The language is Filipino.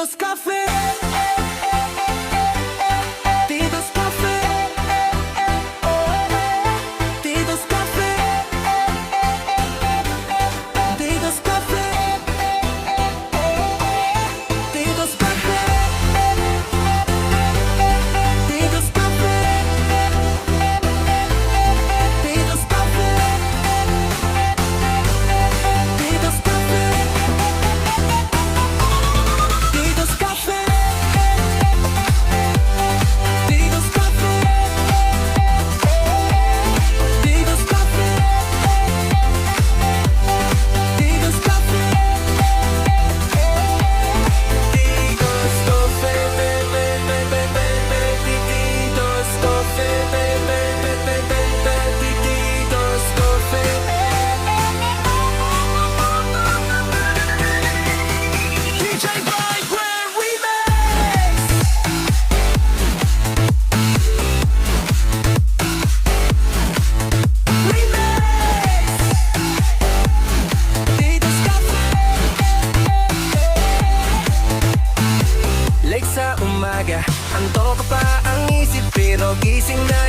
Tito's Cafe. Tito's Cafe. Tito's Cafe. Tito's Cafe. Tito's Cafe. Tito's Cafe. Tito's Cafe. Tito's Cafe. Tito's Cafe. Tito's Cafe. Tito's Cafe. Tito's Cafe. Tito's Cafe. Tito's Cafe. Tito's Cafe. DJ Vibrant Remix. Tito's Cafe. Late sa umaga, antok ka pa ang isip pero gising na